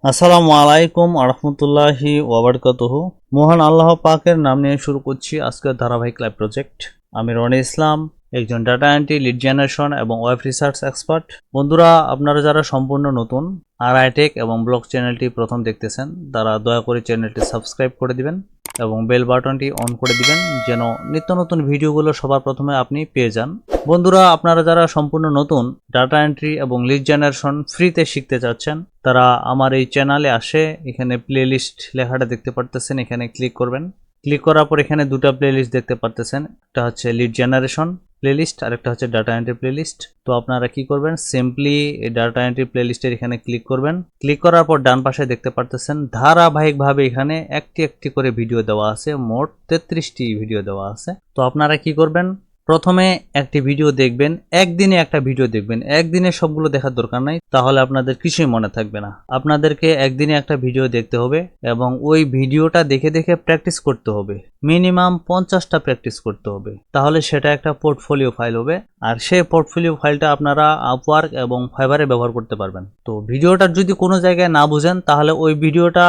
আসসালামু আলাইকুম আরহামতুল্লাহি ওয়াবারকাতুহু। মহান আল্লাহ পাকের নাম নিয়ে শুরু করছি আজকের ধারাবাহিক লাইভ প্রজেক্ট। আমি রনি ইসলাম, একজন ডাটা এন্ট্রি, লিড জেনারেশন এবং ওয়েব রিসার্চ এক্সপার্ট। বন্ধুরা, আপনারা যারা সম্পূর্ণ নতুন আর আইটেক এবং ব্লগ চ্যানেলটি প্রথম দেখতেছেন, তারা দয়া করে চ্যানেলটি সাবস্ক্রাইব করে দিবেন এবং বেল বাটনটি অন করে দিবেন, যেন নিত্য নতুন ভিডিওগুলো সবার প্রথমে আপনি পেয়ে যান। বন্ধুরা, আপনারা যারা সম্পূর্ণ নতুন ডাটা এন্ট্রি এবং লিড জেনারেশন ফ্রিতে শিখতে চাচ্ছেন, তারা আমার এই চ্যানেলে আসে এখানে প্লেলিস্ট লেখাটা দেখতে পারতেছেন, এখানে ক্লিক করবেন। ক্লিক করার পর এখানে দুটো প্লেলিস্ট দেখতে পারতেছেন, একটা হচ্ছে লিড জেনারেশন প্লেলিস্ট আর একটা হচ্ছে ডাটা এন্ট্রি প্লেলিস্ট। তো আপনারা কি করবেন, সিম্পলি এই ডাটা এন্ট্রি প্লেলিস্টের এখানে ক্লিক করবেন। ক্লিক করার পর ডান পাশে দেখতে পারতেছেন ধারাবাহিকভাবে এখানে একটি একটি করে ভিডিও দেওয়া আছে, মোট 33টি ভিডিও দেওয়া আছে। তো আপনারা কি করবেন, প্রথমে একটি ভিডিও দেখবেন, একদিনে একটা ভিডিও দেখবেন। একদিনে সবগুলো দেখার দরকার নাই, তাহলে আপনাদের কিছুই মনে থাকবে না। আপনাদেরকে একদিনে একটা ভিডিও দেখতে হবে এবং ওই ভিডিওটা দেখে দেখে প্র্যাকটিস করতে হবে। মিনিমাম 50টা প্র্যাকটিস করতে হবে, তাহলে সেটা একটা পোর্টফোলিও ফাইল হবে। আর সেই পোর্টফোলিও ফাইলটা আপনারা আপওয়ার্ক এবং ফাইবারে ব্যবহার করতে পারবেন। তো ভিডিওটা যদি কোনো জায়গায় না বুঝেন, তাহলে ওই ভিডিওটা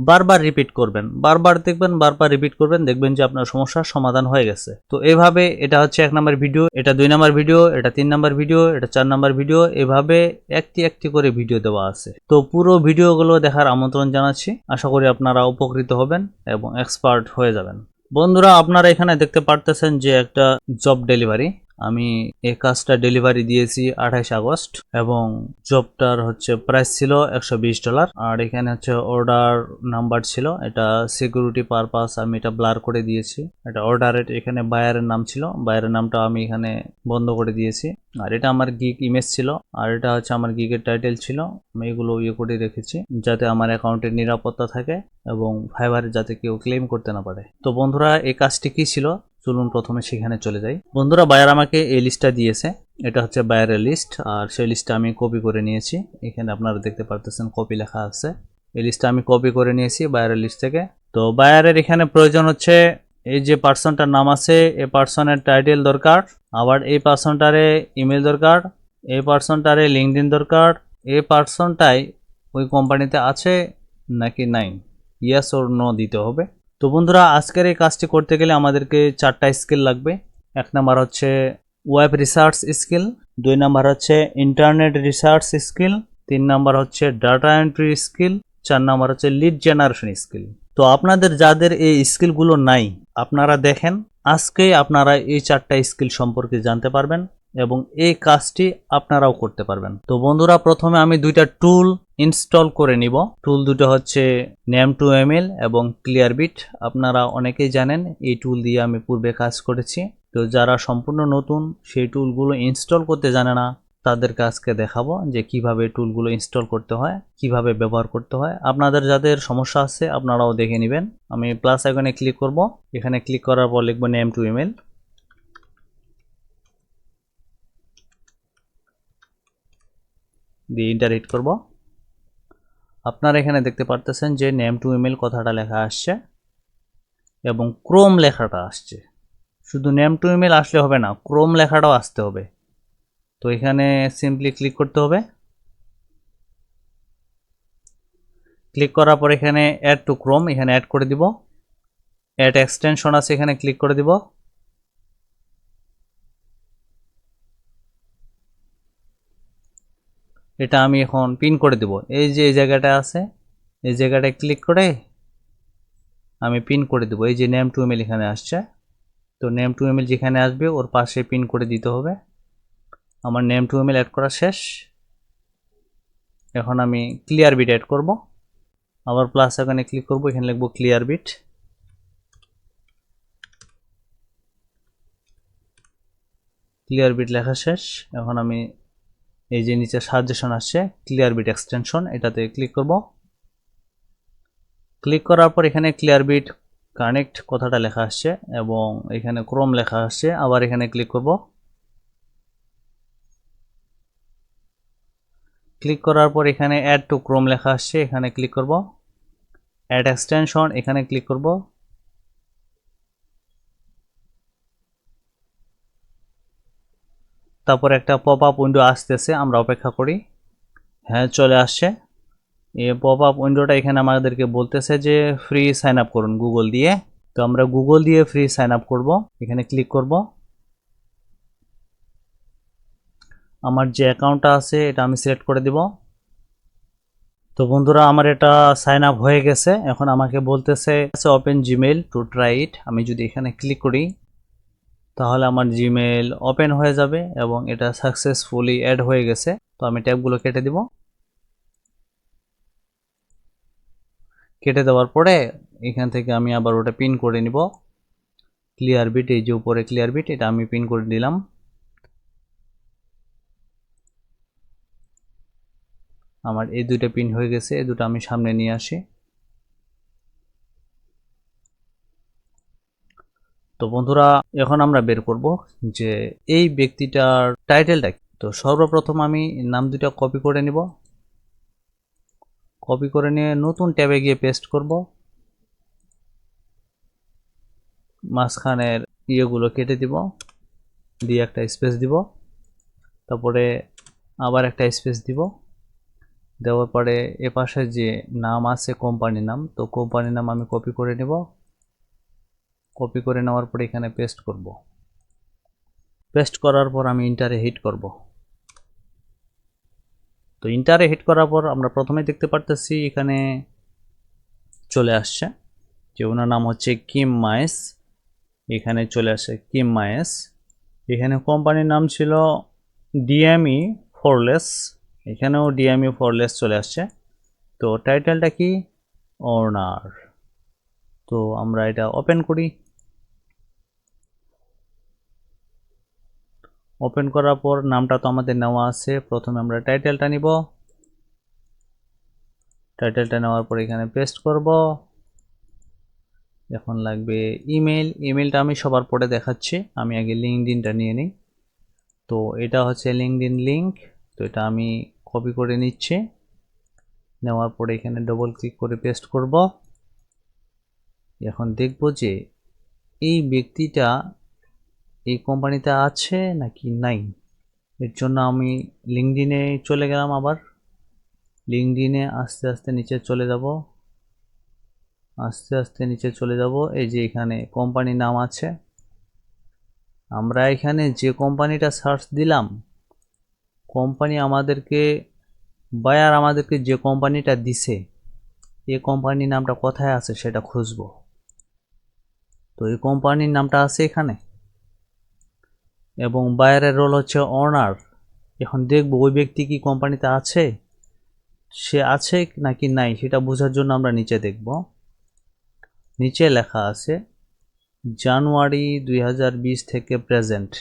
বারবার রিপিট করবেন, বারবার দেখবেন, বারবার রিপিট করবেন, দেখবেন যে আপনার সমস্যার সমাধান হয়ে গেছে। তো এভাবে এটা হচ্ছে 1 নাম্বার ভিডিও, এটা 2 নাম্বার ভিডিও, এটা 3 নাম্বার ভিডিও, এটা 4 নাম্বার ভিডিও, এভাবে একটি একটি করে ভিডিও দেওয়া আছে। তো পুরো ভিডিওগুলো দেখার আমন্ত্রণ জানাচ্ছি। আশা করি আপনারা উপকৃত হবেন এবং এক্সপার্ট হয়ে যাবেন। বন্ধুরা, আপনারা এখানে দেখতে পারতেছেন যে একটা জব ডেলিভারি। আমি এই কাজটা ডেলিভারি দিয়েছি 28 আগস্ট এবং জবটার হচ্ছে প্রাইস ছিল $120। আর এখানে হচ্ছে অর্ডার নাম্বার ছিল, এটা সিকিউরিটি পারপাস আমি এটা ব্লার করে দিয়েছি। এটা অর্ডারের এখানে বায়ারের নাম ছিল, বায়ারের নামটা আমি এখানে বন্ধ করে দিয়েছি। আর এটা আমার গিগ ইমেজ ছিল, আর এটা হচ্ছে আমার গিগের টাইটেল ছিল। আমি এগুলো করে রেখেছি যাতে আমার অ্যাকাউন্টের নিরাপত্তা থাকে এবং ফাইবারে যাতে কেউ ক্লেম করতে না পারে। তো বন্ধুরা, এই কাজটি কি ছিল, চলুন প্রথমে সেখানে চলে যাই। বন্ধুরা, বায়ার আমাকে এই লিস্টটা দিয়েছে, এটা হচ্ছে বায়ারের লিস্ট, আর সেই লিস্টটা আমি কপি করে নিয়েছি। এখানে আপনারা দেখতে পারতেছেন কপি লেখা আছে। এই লিস্টটা আমি কপি করে নিয়েছি বায়ারের লিস্ট থেকে। তো বায়ারের এখানে প্রয়োজন হচ্ছে এই যে পার্সনটার নাম আছে, এই পার্সনের টাইটেল দরকার, আবার এই পার্সনটারে ইমেল দরকার, এই পার্সনটারে লিঙ্কডইন দরকার, এই পার্সনটাই ওই কোম্পানিতে আছে নাকি নাই, ইয়েস ওর নো দিতে হবে। তো বন্ধুরা, আজকের এই কাজটি করতে গেলে আমাদেরকে 4টা স্কিল লাগবে। 1 নাম্বার হচ্ছে ওয়েব রিসার্চ স্কিল, 2 নাম্বার হচ্ছে ইন্টারনেট রিসার্চ স্কিল, 3 নাম্বার হচ্ছে ডাটা এন্ট্রি স্কিল, 4 নাম্বার হচ্ছে লিড জেনারেশন স্কিল। তো আপনাদের যাদের এই স্কিলগুলো নাই, আপনারা দেখেন, আজকে আপনারা এই 4টা স্কিল সম্পর্কে জানতে পারবেন এবং এই কাজটি আপনারাও করতে পারবেন। তো বন্ধুরা, প্রথমে আমি 2টা টুল ইনস্টল করে নিব। টুল দুটো হচ্ছে name2ml এবং ক্লিয়ারবিট। আপনারা অনেকেই জানেন, এই টুল দিয়ে আমি পূর্বে কাজ করেছি। তো যারা সম্পূর্ণ নতুন, সেই টুলগুলো ইনস্টল করতে জানে না, তাদেরকে আজকে দেখাবো যে কিভাবে টুলগুলো ইনস্টল করতে হয়, কিভাবে ব্যবহার করতে হয়। আপনাদের যাদের সমস্যা আছে আপনারাও দেখে নেবেন। আমি প্লাস আইকনে ক্লিক করব, এখানে ক্লিক করার পর লিখব name2ml, দিয়ে এন্টার হিট করব। আপনারা এখানে দেখতে পারতেছেন যে name2ml কথাটা লেখা আসছে এবং ক্রোম লেখাটা আসছে। শুধু name2ml আসলে হবে না, ক্রোম লেখাটাও আসতে হবে। তো এখানে সিম্পলি ক্লিক করতে হবে। ক্লিক করার পর এখানে অ্যাড টু ক্রোম, এখানে অ্যাড করে দিব। অ্যাড এক্সটেনশন আছে, এখানে ক্লিক করে দিব। এটা আমি এখন পিন করে দিব। এই যে এই জায়গাটা আছে, এই জায়গাটায় ক্লিক করে আমি পিন করে দেব। এই যে name2ml এখানে আসছে, তো name2ml যেখানে আসবে ওর পাশে পিন করে দিতে হবে। আমার name2ml অ্যাড করা শেষ। এখন আমি ক্লিয়ারবিট অ্যাড করব। আবার প্লাস এখানে ক্লিক করব, এখানে লিখব ক্লিয়ারবিট। ক্লিয়ারবিট লেখা শেষ। এখন আমি এই যে নিচে সাজেশন আসছে ক্লিয়ারবিট এক্সটেনশন, এটাতে ক্লিক করব। ক্লিক করার পর এখানে ক্লিয়ারবিট কানেক্ট কথাটা লেখা আসছে এবং এখানে ক্রোম লেখা আসছে। আবার এখানে ক্লিক করব। ক্লিক করার পর এখানে অ্যাড টু ক্রোম লেখা আসছে, এখানে ক্লিক করব। অ্যাড এক্সটেনশন, এখানে ক্লিক করব। তারপর একটা পপ আপ উইন্ডো আসতেছে, আমরা অপেক্ষা করি। হ্যাঁ, চলে আসছে। এই পপ আপ উইন্ডোটা এখানে আমাদেরকে বলতেছে যে ফ্রি সাইন আপ করুন গুগল দিয়ে। তো আমরা গুগল দিয়ে ফ্রি সাইন আপ করব, এখানে ক্লিক করব। আমার যে অ্যাকাউন্টটা আছে এটা আমি সিলেক্ট করে দিব। তো বন্ধুরা আমার এটা সাইন আপ হয়ে গেছে। এখন আমাকে বলতেছে open Gmail to try it. আমি যদি এখানে ক্লিক করি তাহলে আমার জিমেইল ওপেন হয়ে যাবে এবং এটা সাকসেসফুলি অ্যাড হয়ে গেছে। তো আমি ট্যাবগুলো কেটে দিব। কেটে দেওয়ার পরে এখান থেকে আমি আবার ওটা পিন করে নিব। ক্লিয়ার বিট, এই যে উপরে ক্লিয়ার বিট, এটা আমি পিন করে দিলাম। আমার এই দুইটা পিন হয়ে গেছে, এই দুটো আমি সামনে নিয়ে আসি। তো বন্ধুরা এখন আমরা বের করব যে এই ব্যক্তিটার টাইটেলটা কি। তো সর্বপ্রথম আমি নাম দুটো কপি করে নিব। কপি করে নিয়ে নতুন ট্যাবে গিয়ে পেস্ট করব। মাঝখানের ইয়েগুলো কেটে দিব, দিয়ে একটা স্পেস দিব, তারপরে আবার একটা স্পেস দিব। দেওয়ার পরে এপাশে যে নাম আছে কোম্পানির নাম, তো কোম্পানির নাম আমি কপি করে নেব। কপি করে নেওয়ার পরে এখানে পেস্ট করব। পেস্ট করার পর আমি ইন্টারে হিট করব। তো ইন্টারে হিট করার পর আমরা প্রথমে দেখতে পারতেছি এখানে চলে আসছে যে ওনার নাম হচ্ছে কিম মাইস। এখানে চলে আসে কিম মাইস। এখানে কোম্পানির নাম ছিল ডিএমই ফোরলেস, এখানেও ডিএমই ফোরলেস চলে আসছে। তো টাইটেলটা কি, ওনার। তো আমরা এটা ওপেন করি। ওপেন করার পর নামটা তো আমাদের নেওয়া আছে, প্রথমে আমরা টাইটেলটা নিব। টাইটেলটা নেওয়ার পর এখানে পেস্ট করব। এখন লাগবে ইমেল। ইমেলটা আমি সবার পরে দেখাচ্ছি, আমি আগে লিঙ্কডইনটা নিয়ে নিই। তো এটা হচ্ছে লিঙ্কডইন লিংক। তো এটা আমি কপি করে নিচ্ছি। নেওয়ার পরে এখানে ডবল ক্লিক করে পেস্ট করব। এখন দেখব যে এই ব্যক্তিটা এই কোম্পানিতে আছে নাকি নাই। এর জন্য আমি লিঙ্কডইনে চলে গেলাম। আবার লিঙ্কডইনে আস্তে আস্তে নিচে চলে যাব, আস্তে আস্তে নিচে চলে যাব। এই যে এখানে কোম্পানির নাম আছে, আমরা এখানে যে কোম্পানিটা সার্চ দিলাম, কোম্পানি আমাদেরকে বায়ার আমাদেরকে যে কোম্পানিটা দিছে এই কোম্পানির নামটা কোথায় আছে সেটা খুঁজব। তো এই কোম্পানির নামটা আছে এখানে এবং বায়ারের রোল হচ্ছে ওনার। এখন দেখব ওই ব্যক্তি কি কোম্পানিতে আছে, সে আছে নাকি নাই সেটা বোঝার জন্য আমরা নিচে দেখব। নিচে লেখা আছে জানুয়ারি 2020 থেকে প্রেজেন্ট,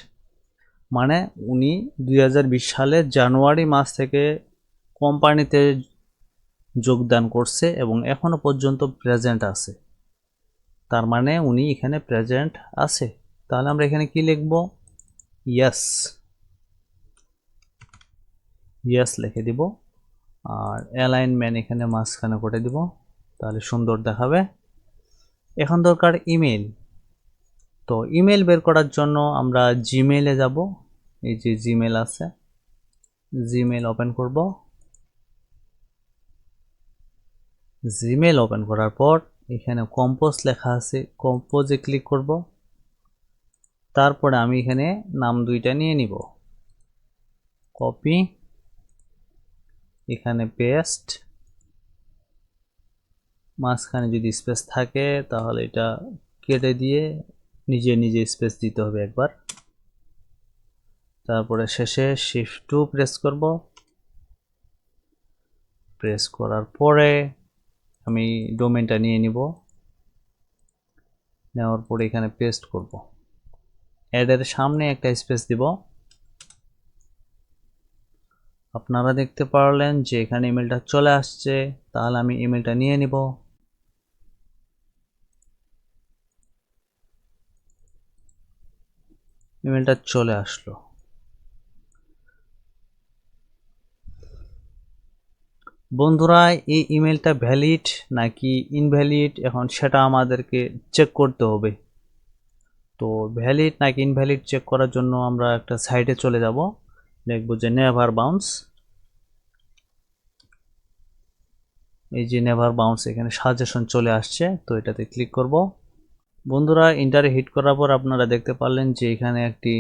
মানে উনি 2020 সালের জানুয়ারি মাস থেকে কোম্পানিতে যোগদান করছে এবং এখনো পর্যন্ত প্রেজেন্ট আছে। তার মানে উনি এখানে প্রেজেন্ট আছে। তাহলে আমরা এখানে কি লিখব, ইয়েস। ইয়েস লিখে দিব আর অ্যালাইনমেন্ট এখানে মাঝখানে করে দিব, তাহলে সুন্দর দেখাবে। এখন দরকার ইমেল। তো ইমেল বের করার জন্য আমরা জিমেইলে যাব। এই যে জিমেইল আছে, জিমেইল ওপেন করব। জিমেইল ওপেন করার পর এখানে কম্পোজ লেখা আছে, কম্পোজে ক্লিক করব। তারপরে আমি এখানে নাম দুইটা নিয়ে নিব, কপি, এখানে পেস্ট। মাঝখানে যদি স্পেস থাকে তাহলে এটা কেটে দিয়ে নিজে নিজে স্পেস দিতে হবে একবার। তারপরে শেষে শিফট 2 প্রেস করব। প্রেস করার পরে আমি ডোমেনটা নিয়ে নিব। নেওয়ার পরে এখানে পেস্ট করব। অ্যাডের সামনে একটা স্পেস দিব। আপনারা দেখতে পারলেন যে এখানে ইমেলটা চলে আসছে। তাহলে আমি ইমেলটা নিয়ে নিব। ইমেলটা চলে আসলো। বন্ধুরা এই ইমেলটা ভ্যালিড নাকি ইনভ্যালিড এখন সেটা আমাদেরকে চেক করতে হবে। তো ভ্যালিড নাকি ইনভ্যালিড চেক করার জন্য আমরা একটা সাইটে চলে যাব, লিখব যে নেভার বাউন্স। এই যে নেভার বাউন্স এখানে সাজেশন চলে আসছে, তো এটাতে ক্লিক করব। বন্ধুরা ইন্টারে হিট করার পর আপনারা দেখতে পারলেন যে এখানে একটি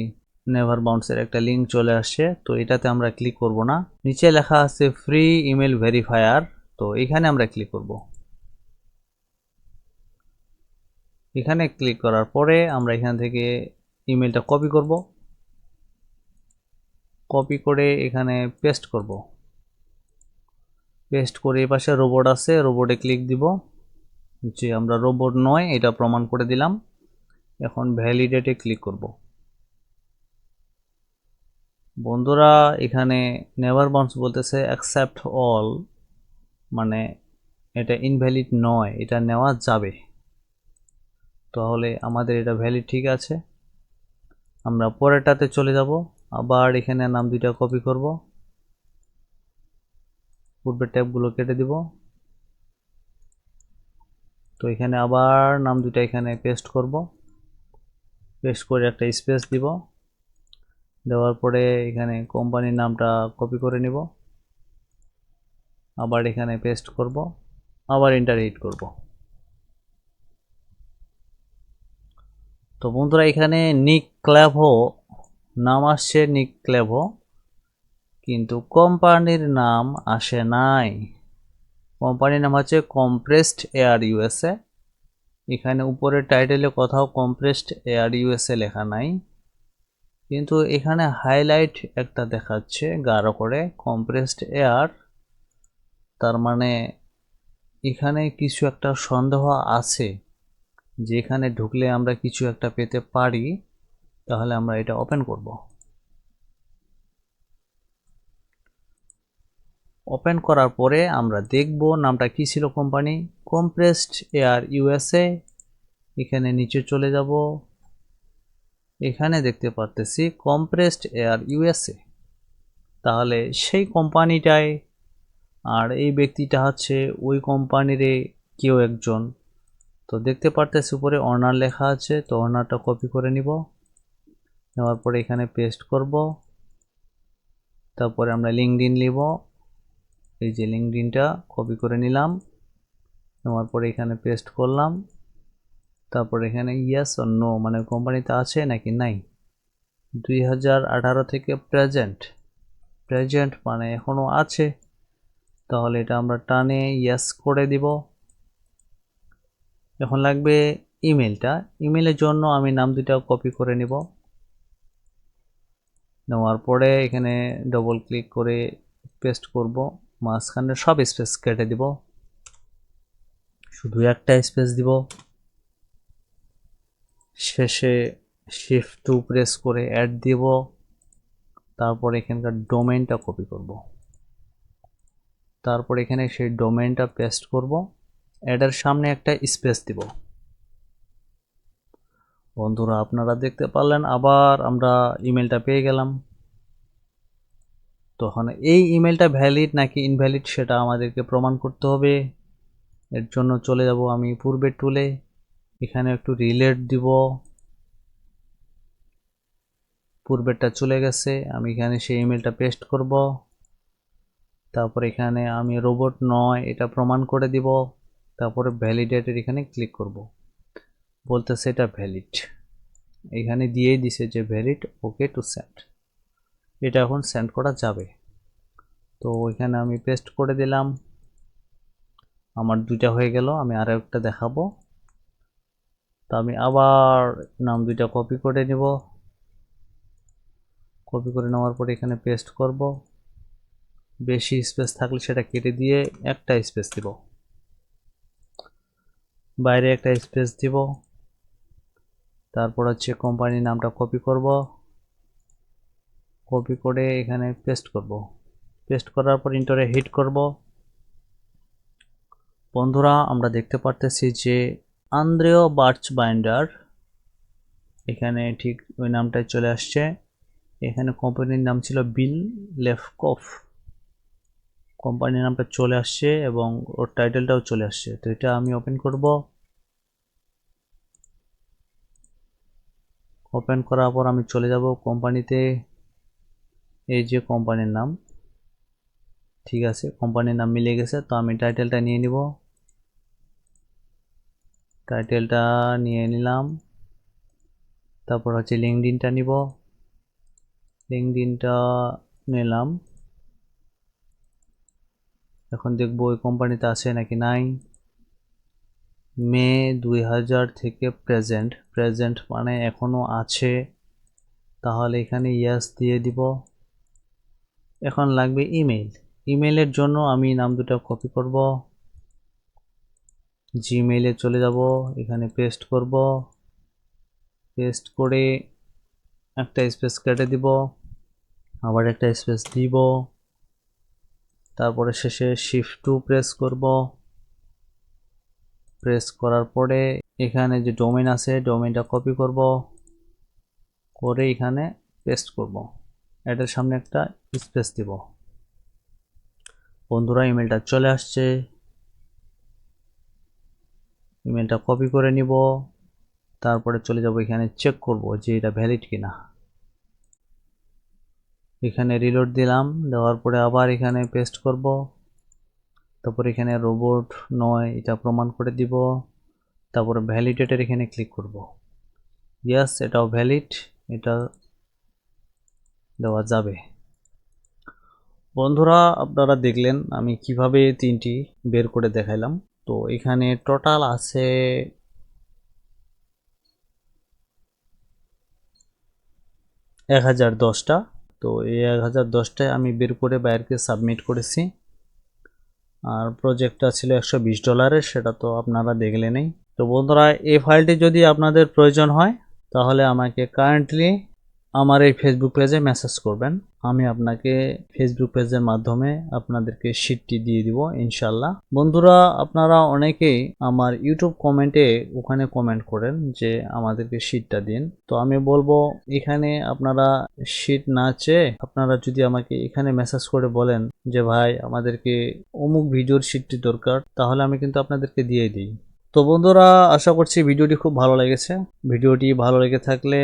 নেভার বাউন্সের একটা লিঙ্ক চলে আসছে, তো এটাতে আমরা ক্লিক করব না। নিচে লেখা আছে ফ্রি ইমেল ভেরিফায়ার, তো এখানে আমরা ক্লিক করব। এখানে ক্লিক করার পরে আমরা এখান থেকে ইমেলটা কপি করব, কপি করে এখানে পেস্ট করব। পেস্ট করে এই পাশে রোবট আছে, রোবটে ক্লিক দিব, যে আমরা রোবট নয় এটা প্রমাণ করে দিলাম। এখন ভ্যালিডেটে ক্লিক করব। বন্ধুরা এখানে নেভার বাউন্স বলতেছে অ্যাকসেপ্ট অল, মানে এটা ইনভ্যালিড নয়, এটা নেওয়া যাবে। তাহলে আমাদের এটা ভ্যালিড ঠিক আছে। আমরা পরেরটাতে চলে যাব, আবার এখানে নাম দুইটা কপি করব, পূর্বের ট্যাবগুলো কেটে দিব। তো এখানে আবার নাম দুইটা এখানে পেস্ট করব, পেস্ট করে একটা স্পেস দিব, দেওয়ার পরে এখানে কোম্পানির নামটা কপি করে নিব, আবার এখানে পেস্ট করব, আবার এন্টার হিট করব। তো বন্ধুরা এখানে নিক ক্ল্যাভো নাম আসছে, নিক ক্ল্যাভো, কিন্তু কোম্পানির নাম আসে নাই। কোম্পানির নাম হচ্ছে কম্প্রেসড এয়ার ইউএসএ। এখানে উপরের টাইটেলে কোথাও কম্প্রেসড এয়ার ইউএসএ লেখা নাই, কিন্তু এখানে হাইলাইট একটা দেখাচ্ছে গাঢ় করে কম্প্রেসড এয়ার। তার মানে এখানে কিছু একটা সন্দেহ আছে, যেখানে ঢুকলে আমরা কিছু একটা পেতে পারি। তাহলে আমরা এটা ওপেন করব। ওপেন করার পরে আমরা দেখব নামটা কি ছিল, কোম্পানি কম্প্রেসড এয়ার ইউএসএ। এখানে নিচে চলে যাব, এখানে দেখতে পারতেছি কম্প্রেসড এয়ার ইউএসএ, তাহলে সেই কোম্পানিটাই। আর এই ব্যক্তিটা হচ্ছে ওই কোম্পানির কেউ একজন। তো দেখতে পারতেছি উপরে অনার লেখা আছে, তো অনারটা কপি করে নিব, নেওয়ার পরে এখানে পেস্ট করব। তারপরে আমরা লিঙ্কডইন নিব, এই যে লিঙ্কডইনটা কপি করে নিলাম, নেওয়ার পরে এখানে পেস্ট করলাম। তারপরে এখানে ইয়েস অর নো, মানে কোম্পানিতে আছে নাকি নাই। 2018 থেকে প্রেজেন্ট, প্রেজেন্ট মানে এখনো আছে, তাহলে এটা আমরা টানে ইয়েস করে দিব। এখন লাগবে ইমেলটা, ইমেলের জন্য আমি নাম দুটা কপি করে নিব, নেওয়ার পরে এখানে ডবল ক্লিক করে পেস্ট করব, মাঝখানে সব স্পেস কেটে দিব, শুধু একটা স্পেস দিব। শেষে শিফট টু প্রেস করে অ্যাড দিব, তারপর এখানকার ডোমেইনটা কপি করব, তারপর এখানে সেই ডোমেইনটা পেস্ট করব, অ্যাডের সামনে একটা স্পেস দিব। বন্ধুরা আপনারা দেখতে পারলেন আবার আমরা ইমেলটা পেয়ে গেলাম। তখন এই ইমেলটা ভ্যালিড নাকি ইনভ্যালিড সেটা আমাদেরকে প্রমাণ করতে হবে। এর জন্য চলে যাব আমি পূর্বের টুলে, এখানে একটু রিলেট দিব, পূর্বেরটা চলে গেছে, আমি এখানে সেই ইমেলটা পেস্ট করব। তারপর এখানে আমি রোবট নয় এটা প্রমাণ করে দিব, তারপরে ভ্যালিডেটের এখানে ক্লিক করব, বলতেছে এটা ভ্যালিড, এখানে দিয়েই দিছে যে ভ্যালিড, ওকে টু সেন্ড, এটা এখন সেন্ড করা যাবে। তো এখানে আমি পেস্ট করে দিলাম, আমার দুইটা হয়ে গেল, আমি আরো একটা দেখাবো। তো আমি আবার নাম দুইটা কপি করে নিব, কপি করে নেওয়ার পরে এখানে পেস্ট করব, বেশি স্পেস থাকলে সেটা কেটে দিয়ে একটা স্পেস দিব, বাইরে একটা স্পেস দিব, তারপর হচ্ছে কোম্পানির নামটা কপি করব, কপি করে এখানে পেস্ট করব, পেস্ট করার পর এন্টারে হিট করব। বন্ধুরা আমরা দেখতে পারতেছি যে আন্দ্রেও বার্চ বাইন্ডার, এখানে ঠিক ওই নামটাই চলে আসছে। এখানে কোম্পানির নাম ছিল বিল লেফকফ, কোম্পানির নামটা চলে আসছে এবং ওর টাইটেলটাও চলে আসছে। তো এটা আমি ওপেন করব, ওপেন করার পর আমি চলে যাব কোম্পানিতে, এই যে কোম্পানির নাম, ঠিক আছে, কোম্পানির নাম মিলে গেছে। তো আমি টাইটেলটা নিয়ে নিব, টাইটেলটা নিয়ে নিলাম। তারপর হচ্ছে লিঙ্কডইনটা নিব, লিঙ্কডইনটা নিলাম। এখন দেখবো ওই কোম্পানিতে আছে নাকি নাই। মে 2000 থেকে প্রেজেন্ট মানে এখনো আছে, তাহলে এখানে ইয়েস দিয়ে দিব। এখন লাগবে ইমেল। ইমেলের জন্য আমি নাম দুটো কপি করব, জিমেইলে চলে যাব, এখানে পেস্ট করব, পেস্ট করে একটা স্পেস কেটে দিব, আবার একটা স্পেস দিব, তারপরে শেষে শিফট 2 প্রেস করব। প্রেস করার পরে এখানে যে ডোমেইন আছে ডোমেইনটা কপি করব, করে এখানে পেস্ট করব, এটার সামনে একটা স্পেস দিব। বন্ধুরা ইমেলটা চলে আসছে, ইমেলটা কপি করে নিব, তারপরে চলে যাব এখানে চেক করব যে এটা ভ্যালিড কিনা। এখানে রিলোড দিলাম, দেওয়ার পরে আবার এখানে পেস্ট করব, তারপর এখানে রোবট নয় এটা প্রমাণ করে দিব, তারপরে ভ্যালিডেটের এখানে ক্লিক করব। ইয়েস, এটাও ভ্যালিড, এটা দেওয়া যাবে। বন্ধুরা আপনারা দেখলেন আমি কিভাবে তিনটি বের করে দেখাইলাম। তো এখানে টোটাল আছে 1010টা। তো এই 1010টায় আমি বের করে বাইরকে সাবমিট করেছি। আর প্রজেক্টটা ছিল $120, সেটা তো আপনারা দেখলেনই। তো বন্ধুরা এই ফাইলটি যদি আপনাদের প্রয়োজন হয় তাহলে আমাকে কারেন্টলি আমার এই ফেসবুক পেজে মেসেজ করবেন, আমি আপনাকে ফেসবুক পেজের মাধ্যমে আপনাদেরকে শীটটি দিয়ে দিব ইনশাল্লাহ। বন্ধুরা আপনারা অনেকেই আমার ইউটিউব কমেন্টে ওখানে কমেন্ট করেন যে আমাদেরকে শীটটা দিন। তো আমি বলবো এখানে আপনারা শীট না চেয়ে আপনারা যদি আমাকে এখানে মেসেজ করে বলেন যে ভাই আমাদেরকে অমুক ভিডিওর শীটটি দরকার, তাহলে আমি কিন্তু আপনাদেরকে দিয়ে দিই। তো বন্ধুরা আশা করছি ভিডিওটি খুব ভালো লেগেছে। ভিডিওটি ভালো লেগে থাকলে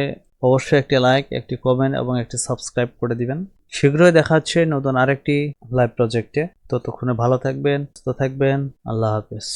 অবশ্যই একটি লাইক, একটি কমেন্ট এবং একটি সাবস্ক্রাইব করে দিবেন। শীঘ্রই দেখা হচ্ছে নতুন আরেকটি লাইভ প্রজেক্টে। ততক্ষণে ভালো থাকবেন, সুস্থ থাকবেন। আল্লাহ হাফেজ।